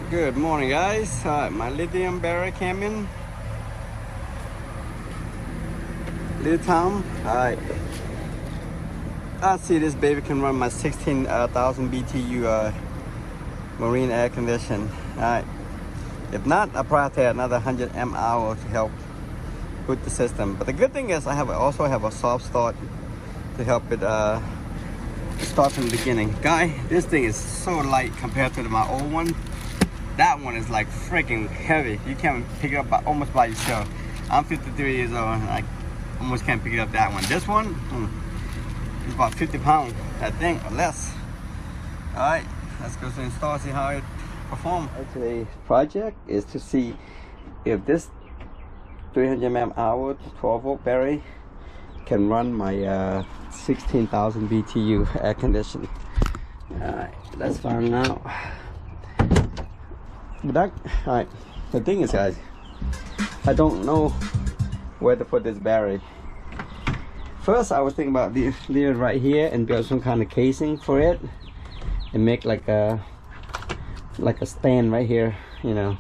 Good morning, guys. My lithium battery came in. LiTime. I see this baby can run my 16,000 BTU marine air condition. If not, I'll probably have to add another 100 mAh to help with the system. But the good thing is I also have a soft start to help it start from the beginning. This thing is so light compared to my old one. That one is like freaking heavy. You can't pick it up almost by yourself. I'm 53 years old and I almost can't pick it up that one. This one, it's about 50 pounds, I think, or less. All right, let's go to install, see how it performs. Today's project is to see if this 300 mAh 12 volt battery can run my 16,000 BTU air conditioning. All right, let's find out. Alright, the thing is, guys, I don't know where to put this battery. First, I was thinking about leave it right here and build some kind of casing for it and make like a stand right here. You know,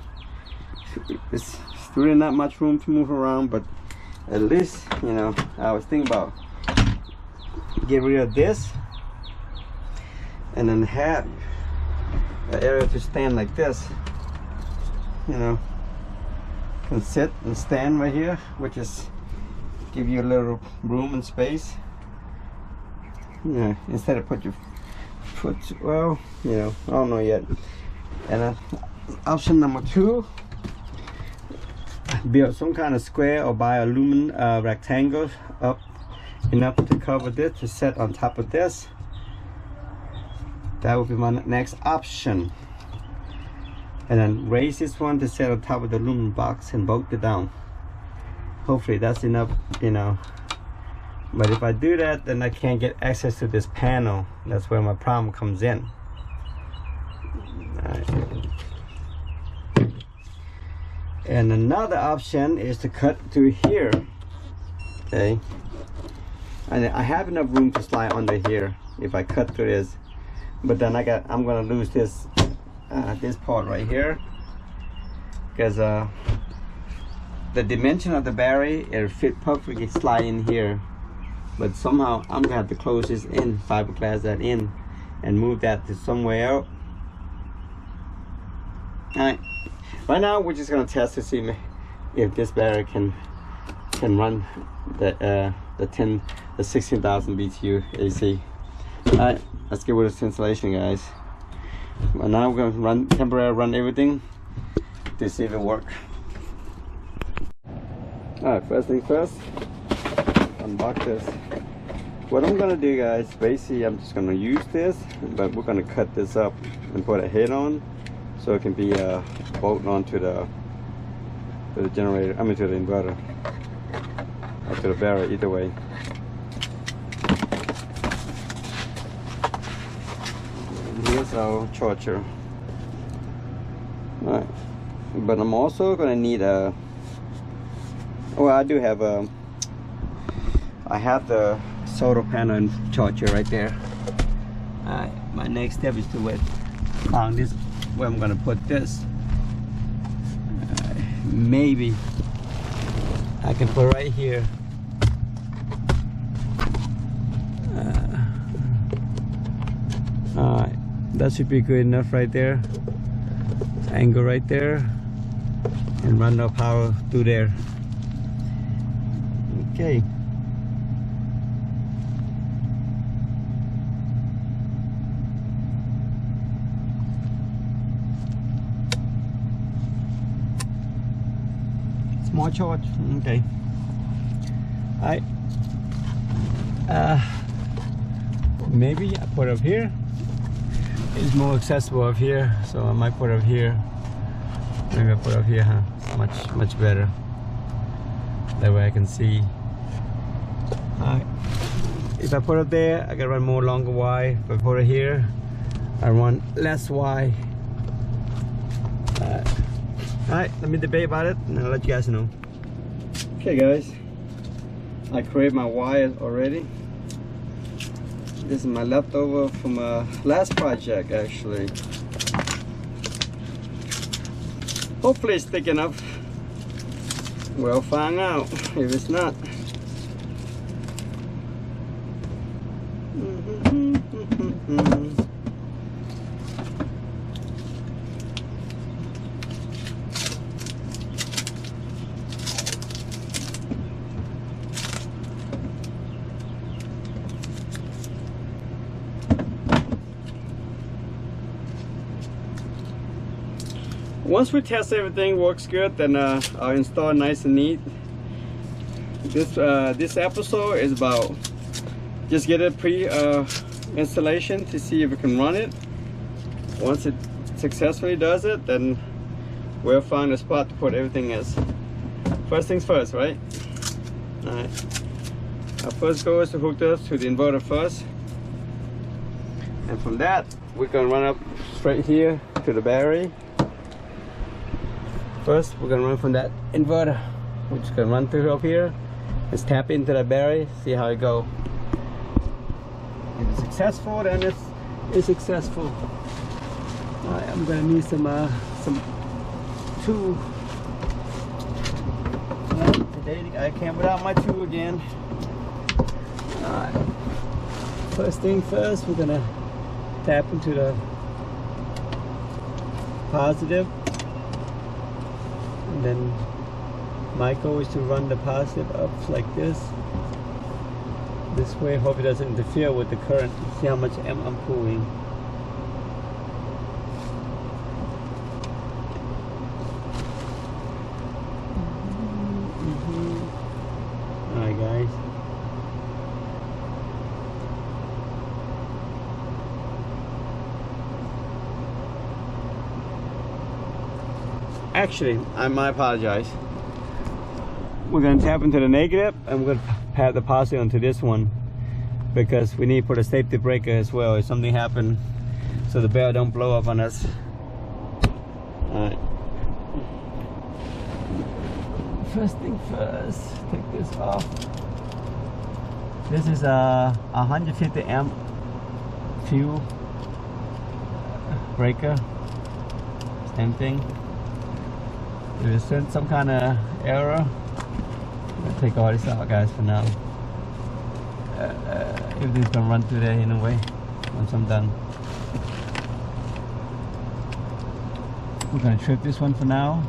it's really not much room to move around, but at least, you know, I was thinking about get rid of this and then have an area to stand like this. You know, can sit and stand right here, which is give you a little room and space. Yeah, instead of put your foot, well, you know, I don't know yet. And option number 2, build some kind of square or buy aluminum rectangle up enough to cover this to set on top of this. That will be my next option. And then raise this one to set on top of the aluminum box and bolt it down. Hopefully that's enough, you know. But if I do that, then I can't get access to this panel. That's where my problem comes in. Right. And another option is to cut through here. Okay. And I have enough room to slide under here if I cut through this. But then I'm gonna lose this part right here, because the dimension of the battery, it fit perfectly slide in here, but somehow I'm gonna have to close this in, fiberglass that in, and move that to somewhere else. Alright, right now we're just gonna test to see if this battery can run the 16,000 BTU AC. Alright, let's get with this installation, guys. Well, now we're going to temporarily run everything to see if it works. Alright, first thing first, unbox this. What I'm going to do, guys, basically I'm just going to use this, but we're going to cut this up and put a head on so it can be bolted onto the generator, I mean to the inverter, or to the battery, either way. Here's our charger. Alright, but I'm also gonna need a, well, I do have a, I have the solar panel and charger right there. Alright, my next step is to find this, where I'm gonna put this. Maybe I can put right here. Alright, that should be good enough right there. Angle right there, and run the power through there. Okay. Small charge. Okay. Alright. Maybe I put up here. It's more accessible up here, so I might put up here. Maybe I put up here, huh? Much better. That way I can see. Alright. If I put it there, I can run more longer wire. If I put it here, I run less wire. Alright, let me debate about it and I'll let you guys know. Okay, guys, I created my wires already. This is my leftover from last project, actually. Hopefully it's thick enough. We'll find out if it's not. Once we test everything works good, then I'll install nice and neat. This episode is about just get a installation to see if we can run it. Once it successfully does it, then we'll find a spot to put everything as. First things first, right? Alright. Our first goal is to hook this to the inverter first. And from that, we're gonna run up straight here to the battery. First, we're gonna run from that inverter. We're just gonna run through up here. Let's tap into that battery, see how it goes. If it's successful, then it's successful. Alright, I'm gonna need some tool. Today I can't without my tool again. Alright. First thing first, we're gonna tap into the positive. And then my goal is to run the positive up like this way. Hope it doesn't interfere with the current. See how much I'm pulling. Alright guys, actually, I might apologize. We're going to tap into the negative and we're going to pat the positive onto this one because we need to put a safety breaker as well if something happens, so the bell don't blow up on us. Alright. First thing first, take this off. This is a 150 amp fuel breaker. Same thing. If there's some kind of error, I'm gonna take all this out, guys, for now. Everything's gonna run through there anyway once I'm done. We're gonna trip this one for now.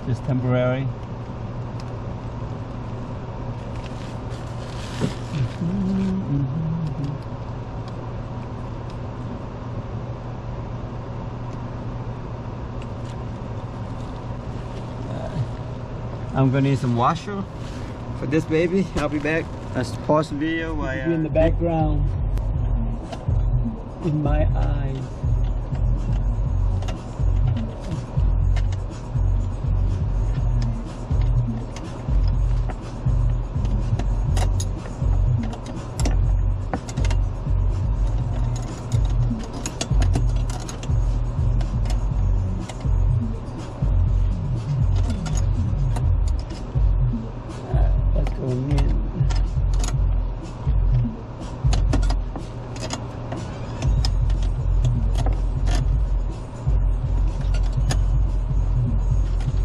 Just temporary. I'm gonna need some washer for this baby. I'll be back. Let's pause the video while in the background in my eyes.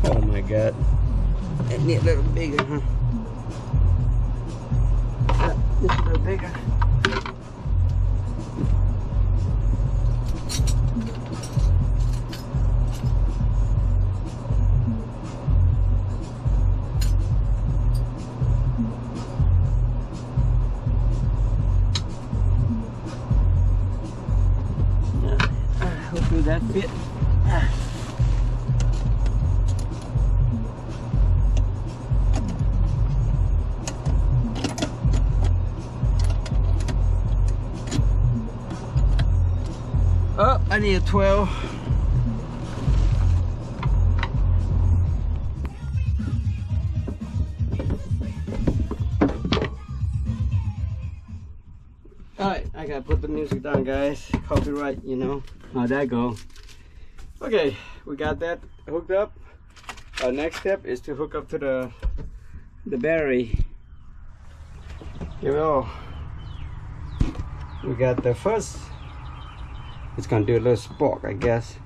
Oh my God, it needs a little bigger, huh? This is a little bigger. Hopefully that fit. Oh, I need a 12. Alright, I gotta put the music down, guys. Copyright, you know how that go. Okay, we got that hooked up. Our next step is to hook up to the battery. Here we go. We got the first It's gonna do a little spark, I guess.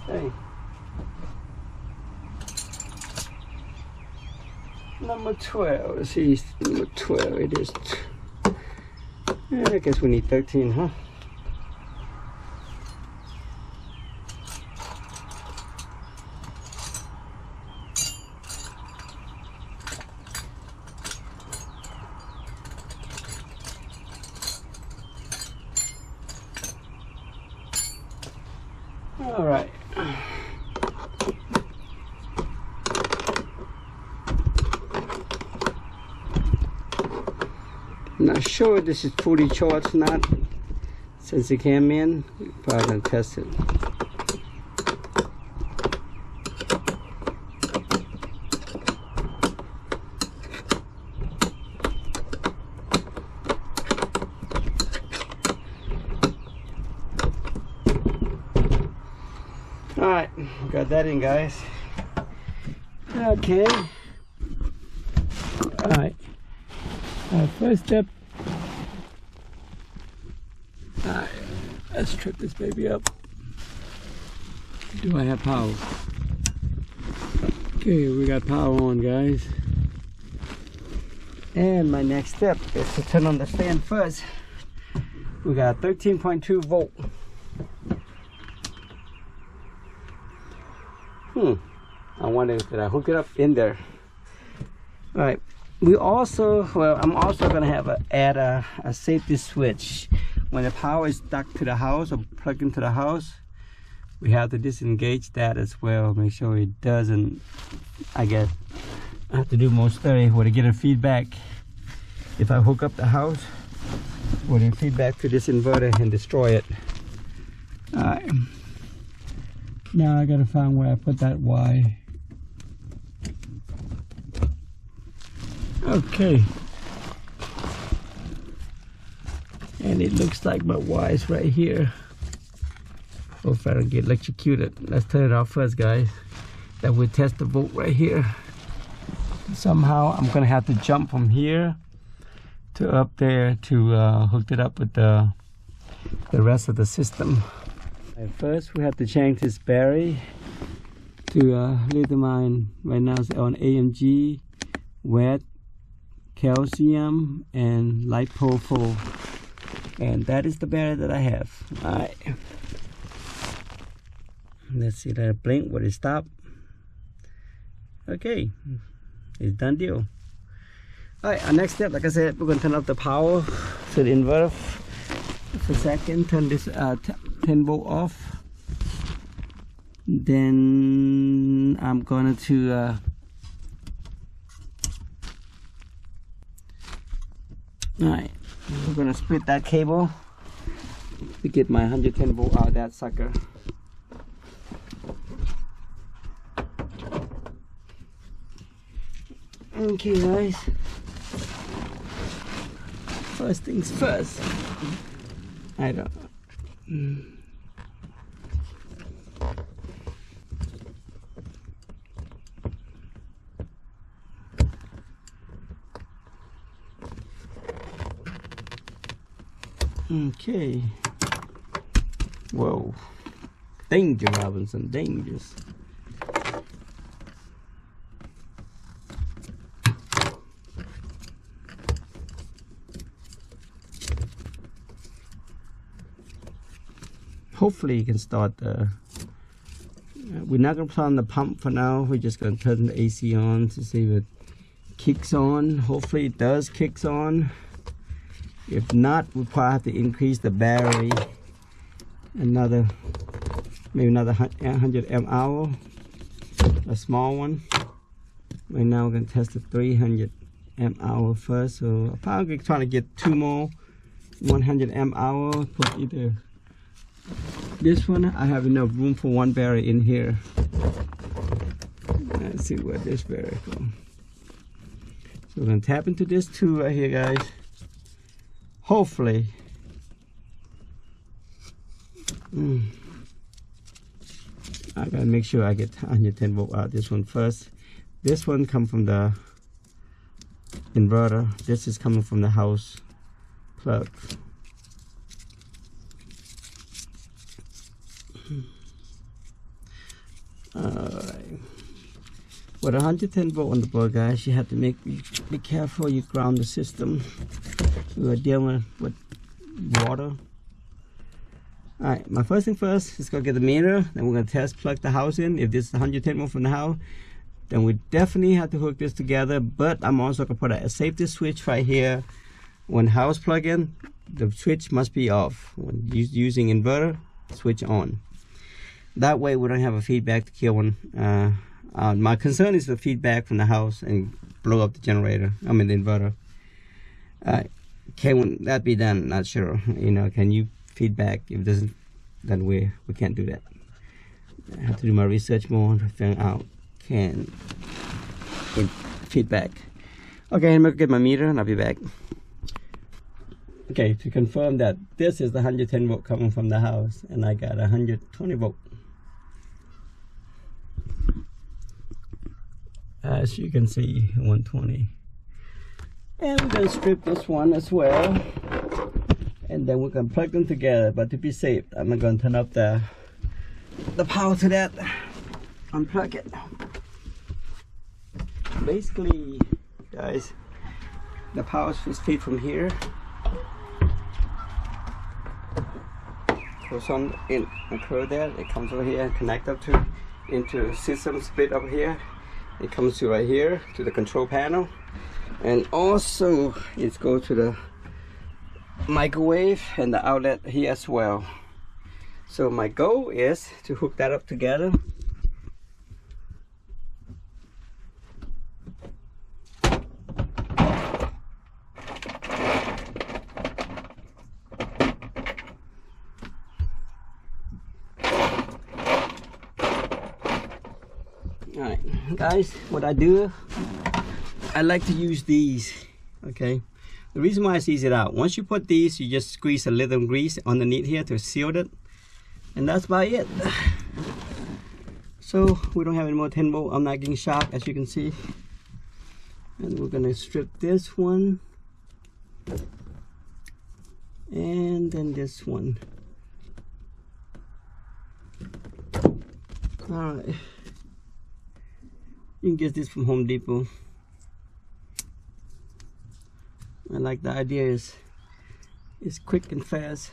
Hey. Number 12. Let's see, number 12. It is. Yeah, I guess we need 13, huh? All right. I'm not sure if this is fully charged or not. Since it came in, we're probably gonna test it. All right, got that in, guys. Okay. All right. First step. All right, let's trip this baby up. Do I have power? Okay, we got power on, guys. And my next step is to turn on the fan first. We got 13.2 volt. I wonder if I hook it up in there. All right. We also, well, I'm also gonna have add a safety switch. When the power is stuck to the house or plugged into the house, we have to disengage that as well. Make sure it doesn't. I have to do more study where to get a feedback. If I hook up the house, will it feedback to this inverter and destroy it? All right. Now I gotta find where I put that Y. Okay. And it looks like my Y is right here. Hope I don't get electrocuted. Let's turn it off first, guys. Then we'll test the volt right here. Somehow I'm gonna have to jump from here to up there to hook it up with the rest of the system. First, we have to change this battery to lithium. Right now it's on AMG, wet, calcium, and LiFePO4. And that is the battery that I have. All right. Let's see that blink. Will it stop? Okay, it's done deal. All right, our next step, like I said, we're gonna turn off the power to the inverter for a second. Turn this 10 volt off. Then I'm going to alright, we're gonna split that cable to get my 110 volt out of that sucker. Okay, guys. First things first. I don't know. Okay. Whoa. Danger, Robinson. Dangerous. Hopefully you can start the we're not going to put on the pump for now. We're just going to turn the AC on to see if it kicks on. Hopefully it does kicks on. If not, we'll probably have to increase the battery maybe another 100 mAh, a small one. Right now we're going to test the 300 mAh first, so I'm probably trying to get 2 more 100 mAh. Put either this one. I have enough room for 1 battery in here. Let's see where this battery goes. So we're going to tap into this 2 right here, guys. Hopefully. I gotta make sure I get 110 volt out. This one first. This one come from the inverter. This is coming from the house plug. Alright. With 110 volt on the board, guys, you have to be careful you ground the system. We're dealing with water. Alright, my first thing first is gonna get the meter, then we're gonna test plug the house in. If this is 110 volt from the house, then we definitely have to hook this together. But I'm also gonna put a safety switch right here. When house plug in, the switch must be off. When using inverter, switch on. That way we don't have a feedback to kill one. My concern is the feedback from the house and blow up the generator. I mean the inverter. Can that be done? Not sure. You know, can you feedback? If it doesn't, then we can't do that. I have to do my research more to figure out can feedback. Okay, I'm gonna get my meter and I'll be back. Okay, to confirm that this is the 110 volt coming from the house, and I got 120 volt. As you can see, 120. And we're gonna strip this one as well, and then we're gonna plug them together. But to be safe, I'm gonna turn up the power to that. Unplug it. Basically, guys, the power is feed from here. Goes on in a curve there. It comes over here and connect up to into system split up here. It comes to right here to the control panel, and also it goes to the microwave and the outlet here as well. So my goal is to hook that up together. Alright guys, what I do, I like to use these. Okay, the reason why I squeeze it out, once you put these, you just squeeze a little grease underneath here to seal it, and that's about it. So we don't have any more 10 volt. I'm not getting shocked, as you can see. And we're gonna strip this one, and then this one. All right, you can get this from Home Depot. I like the idea is it's quick and fast,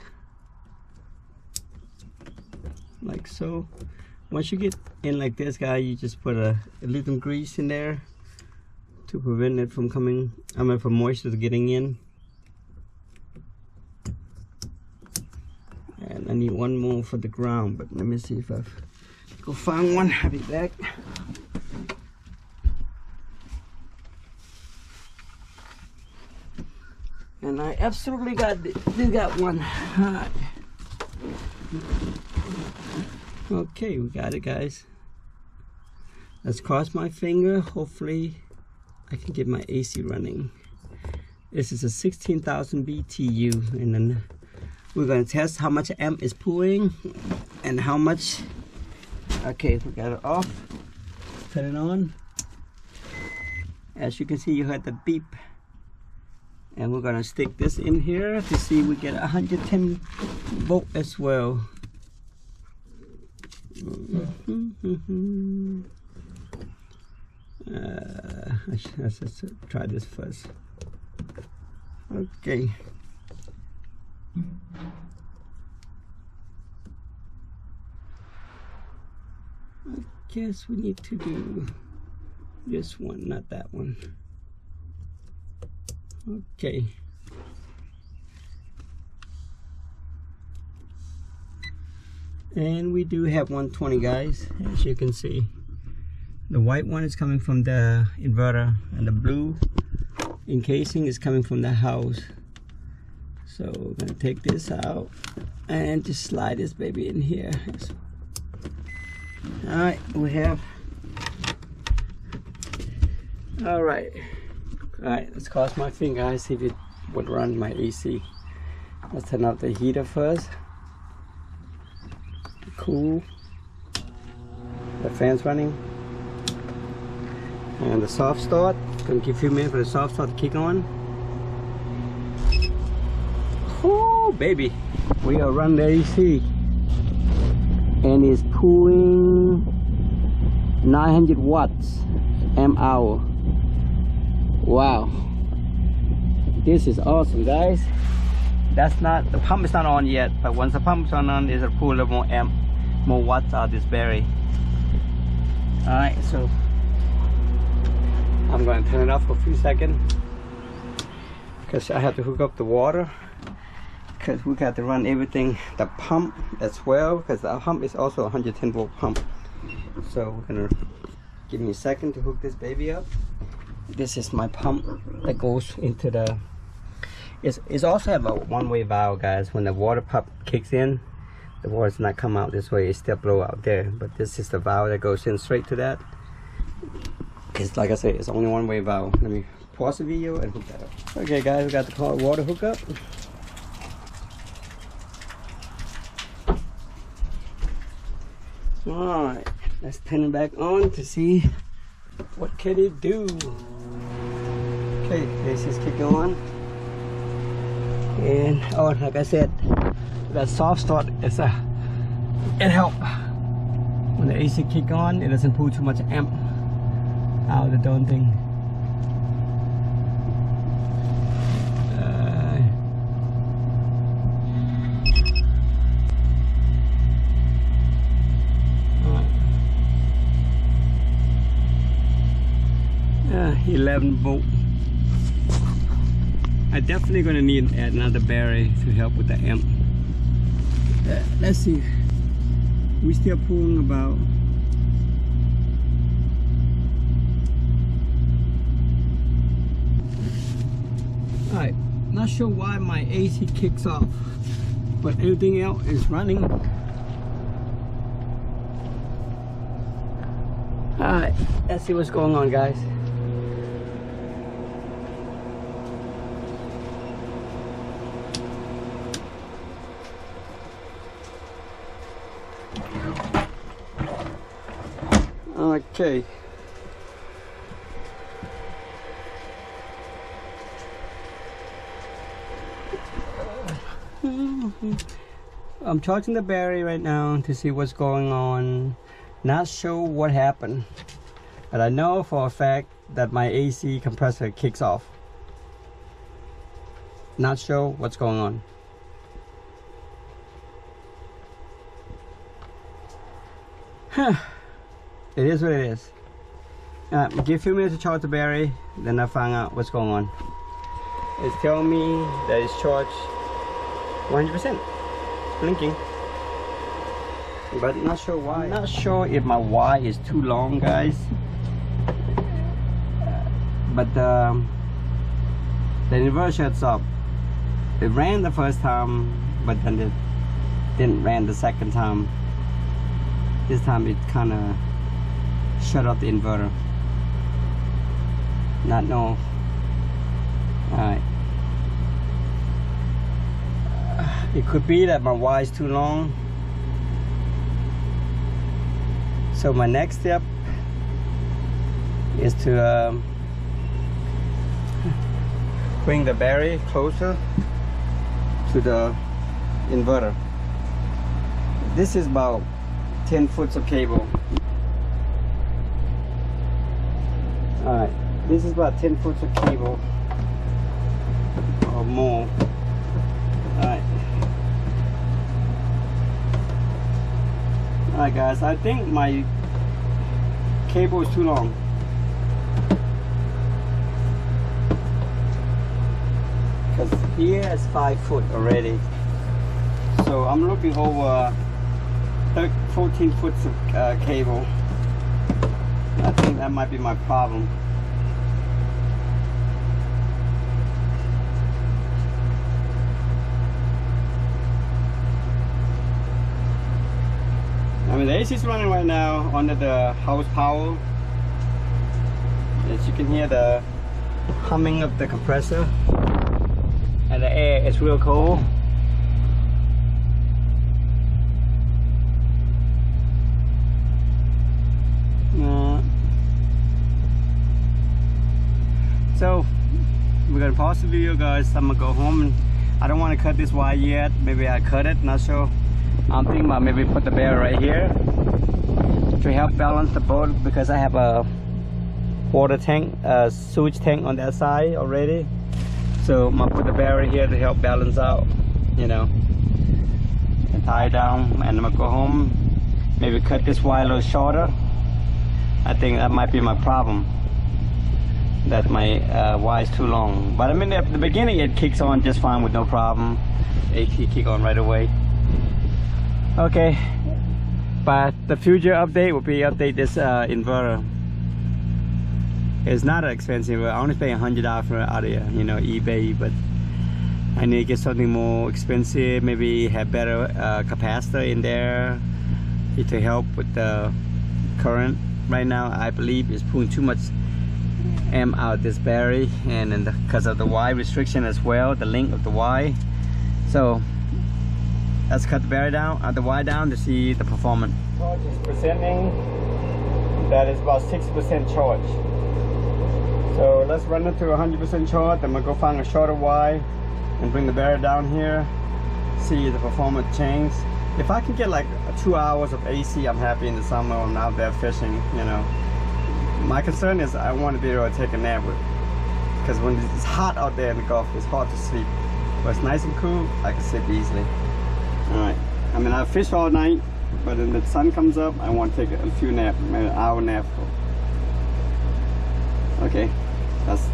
like so. Once you get in like this, guy, you just put a little grease in there to prevent it from coming, for moisture getting in. And I need one more for the ground, but let me see if I go find one. I'll be back. And I absolutely got one. Right. Okay, we got it, guys. Let's cross my finger. Hopefully I can get my AC running. This is a 16,000 BTU, and then we're going to test how much amp is pulling and how much. Okay, we got it off. Turn it on. As you can see, you heard the beep. And we're gonna stick this in here to see we get 110 volt as well. Let's just try this first. Okay. I guess we need to do this one, not that one. Okay. And we do have 120, guys, as you can see. The white one is coming from the inverter, and the blue encasing is coming from the house. So we're gonna take this out and just slide this baby in here. All right, we have. All right. Alright, let's cross my finger, guys, see if it would run my AC. Let's turn off the heater first. Cool. The fan's running. And the soft start. gonna give a few minutes for the soft start to kick on. Oh baby, we are running the AC and it's pulling 900 watts amp-hour. Wow, this is awesome, guys. That's not, the pump is not on yet, but once the pump is on, it'll pull a little more watts out of this battery. All right, so I'm going to turn it off for a few seconds because I have to hook up the water, because we got to run everything, the pump as well, because the pump is also a 110 volt pump. So we're gonna, give me a second to hook this baby up. This is my pump that goes into the, it's also have a one-way valve, guys. When the water pump kicks in, the water's not come out this way, it still blow out there, but this is the valve that goes in straight to that. It's like I said, it's only one-way valve. Let me pause the video and hook that up. Okay guys, we got the water hook up. Alright, let's turn it back on to see what can it do. Okay, this is kicking on. And oh, like I said, that soft start is it helps. When the AC kick on, it doesn't pull too much amp out of the darn thing. Alright. 11 volt. I'm definitely gonna need to add another battery to help with the amp. Let's see. We still pulling about alright, not sure why my AC kicks off, but everything else is running. Alright, let's see what's going on, guys. Okay. I'm charging the battery right now to see what's going on. Not sure what happened, but I know for a fact that my AC compressor kicks off. Not sure what's going on. It is what it is. Give a few minutes to charge the battery, then I find out what's going on. It's telling me that it's charged 100%. It's blinking. But not sure why. I'm not sure if my Y is too long, guys. But the inverter shuts off. It ran the first time, but then it didn't ran the second time. This time it kind of shut off the inverter. Not know. Alright. It could be that my Y is too long. So my next step is to bring the battery closer to the inverter. This is about 10 foot of cable. Alright, this is about 10 foot of cable or more. Alright. Alright guys, I think my cable is too long. Because here is 5 foot already. So I'm looking over 14 foot of cable. I think that might be my problem. I mean, the AC is running right now under the house power. As you can hear the humming of the compressor, and the air is real cold. So we're gonna pause the video, guys. I'm gonna go home, and I don't want to cut this wire yet. Maybe I cut it, not sure. I'm thinking about maybe put the barrier right here to help balance the boat, because I have a water tank, a sewage tank on that side already. So I'm gonna put the barrier here to help balance out, you know, and tie it down. And I'm gonna go home, maybe cut this wire a little shorter. I think that might be my problem, that my wire is too long. But I mean, at the beginning it kicks on just fine with no problem. It kick on right away. Okay, but the future update will be update this inverter. It's not expensive. I only pay $100 for out of, you know, eBay, but I need to get something more expensive, maybe have better capacitor in there to help with the current. Right now I believe it's pulling too much amp out this battery, and then because of the Y restriction as well, the length of the Y. So let's cut the battery down, the Y down, to see the performance. Charge is presenting that is about 60% charge. So let's run it to 100% charge. I'm gonna go find a shorter Y and bring the battery down here, see the performance change. If I can get like 2 hours of AC, I'm happy in the summer. I'm out there fishing, you know. My concern is I want to be able to take a nap with, because when it's hot out there in the Gulf, it's hard to sleep. But it's nice and cool, I can sleep easily. Alright, I mean, I fish all night, but when the sun comes up, I want to take a few naps, maybe an hour nap. Okay, that's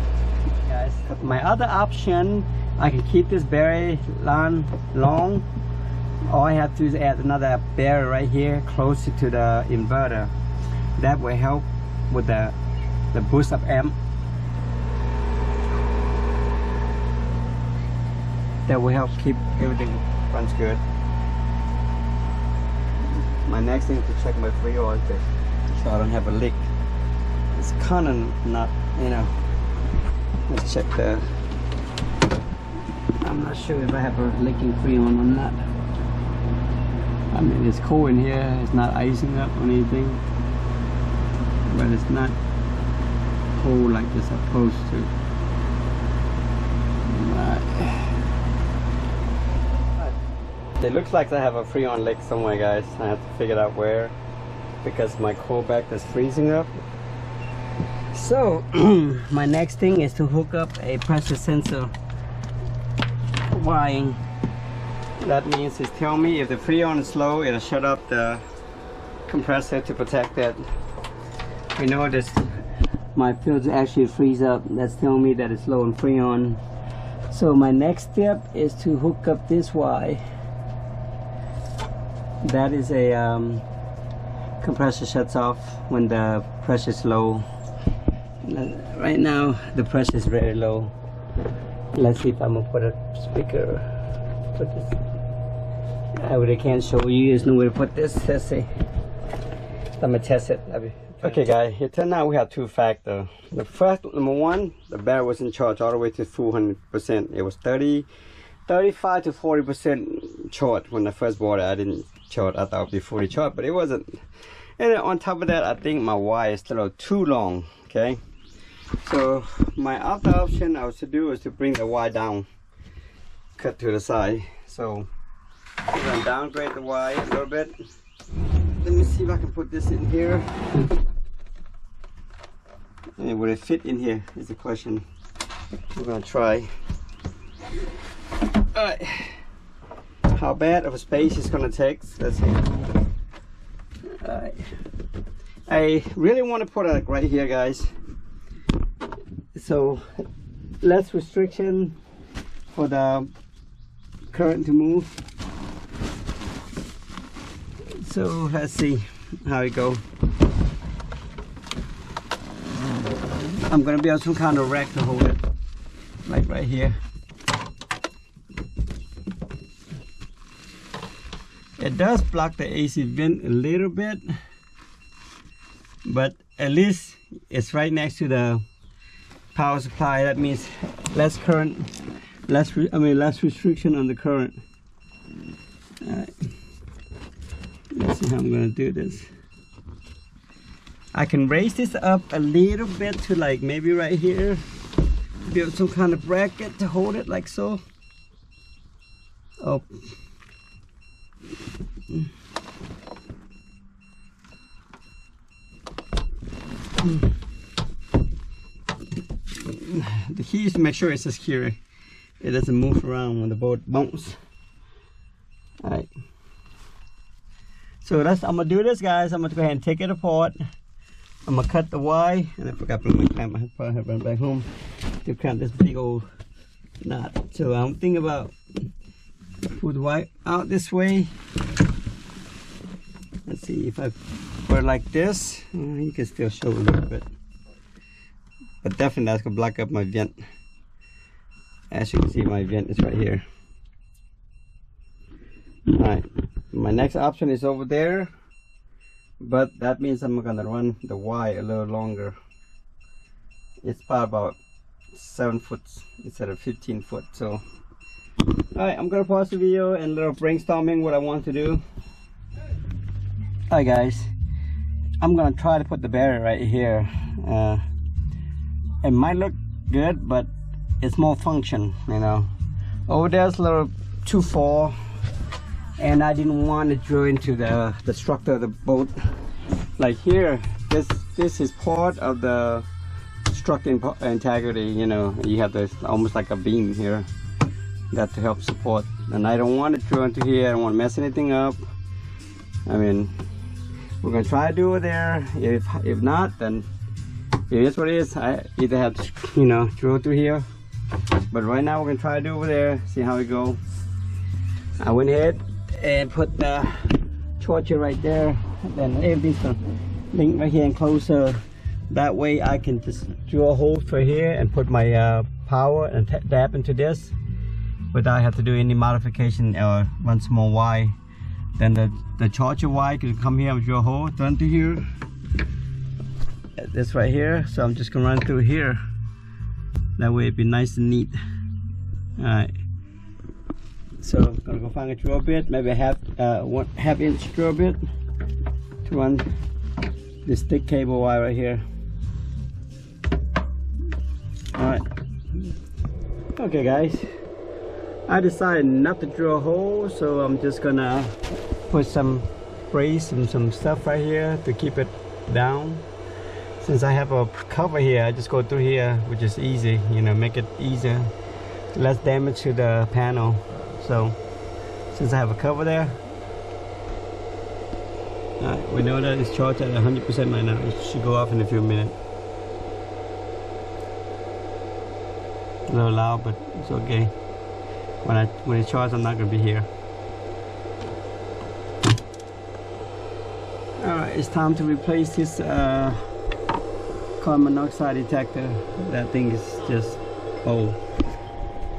guys. My other option, I can keep this battery long. All I have to do is add another battery right here closer to the inverter. That will help with the boost of amp. That will help keep everything runs good. My next thing is to check my free oil so I don't have a leak. It's kind of not, you know. Let's check the. I'm not sure if I have a leaking freon or not. I mean, it's cold in here. It's not icing up or anything, but it's not cold like it's supposed to. It looks like I have a freon leak somewhere, guys. I have to figure out where, because my cold back is freezing up. So my next thing is to hook up a pressure sensor wiring. That means it's telling me if the freon is low, it'll shut up the compressor to protect it. We know this, my filter actually freeze up. That's telling me that it's low in freon. So my next step is to hook up this Y. That is a compressor shuts off when the pressure is low. Right now the pressure is very low. Let's see if I'm gonna put a speaker. Put this. I really can't show you. There's no way to put this. Let's see. I'm gonna test it. Okay, guys. It turned out we have two factors. The first, number one, the battery was in charge all the way to full 100%. It was 35 to 40% charge when I first bought it. I didn't charge. I thought it would be fully charged, but it wasn't. And on top of that, I think my wire is still too long. Okay. So my other option I was to do is to bring the wire down, cut to the side. So I'm gonna downgrade the wire a little bit. Let me see if I can put this in here. And will it fit in here is the question. I'm gonna try. Alright. How bad of a space it's gonna take? Let's see. Alright. I really want to put it right here, guys. So less restriction for the current to move. So let's see how it goes. I'm gonna build some kind of rack to hold it, like right here. It does block the AC vent a little bit, but at least it's right next to the power supply. That means less current, less restriction on the current. All right. Let's see how I'm gonna do this. I can raise this up a little bit to like maybe right here. build some kind of bracket to hold it like so. Oh. The key is to make sure it's secure. It doesn't move around when the boat bounces. Alright. So that's, I'm gonna do this, guys. I'm gonna go ahead and take it apart. I'm gonna cut the Y, and I forgot to put my clamp. I probably have to run back home to clamp this big old knot. So I'm thinking about put the Y out this way. Let's see if I put it like this. You can still show a little bit, but definitely that's gonna block up my vent. As you can see, my vent is right here. Alright, my next option is over there, but that means I'm gonna run the Y a little longer. It's probably about 7 foot instead of 15 foot. So alright, I'm gonna pause the video and a little brainstorming what I want to do. Alright guys, I'm gonna try to put the battery right here. It might look good, but it's more function, you know. Over there's a little too far, and I didn't want to drill into the structure of the boat. Like here, this is part of the structural integrity, you know. You have this almost like a beam here that to help support, and I don't want to drill into here. I don't want to mess anything up. I mean, we're gonna try to do it there. If not, then it is what it is. I either have to, you know, drill through here, but right now we're gonna try to do over there, see how it goes. I went ahead and put the torture right there, then everything's gonna link right here and closer. That way I can just drill a hole for here and put my power and tap into this without have to do any modification or run small Y. Then the charger Y can come here and drill a hole, run through here. This right here, so I'm just gonna run through here. That way it'd be nice and neat. Alright. So I'm gonna go find a drill bit, maybe a half inch drill bit to run this thick cable wire right here. Alright. Okay guys, I decided not to drill a hole, so I'm just gonna put some brace and some stuff right here to keep it down. Since I have a cover here, I just go through here, which is easy, you know, make it easier, less damage to the panel. So since I have a cover there, we know that it's charged at 100% right now. It should go off in a few minutes. A little loud, but it's okay. When it's charged, I'm not gonna be here. Alright, it's time to replace this carbon monoxide detector. That thing is just old.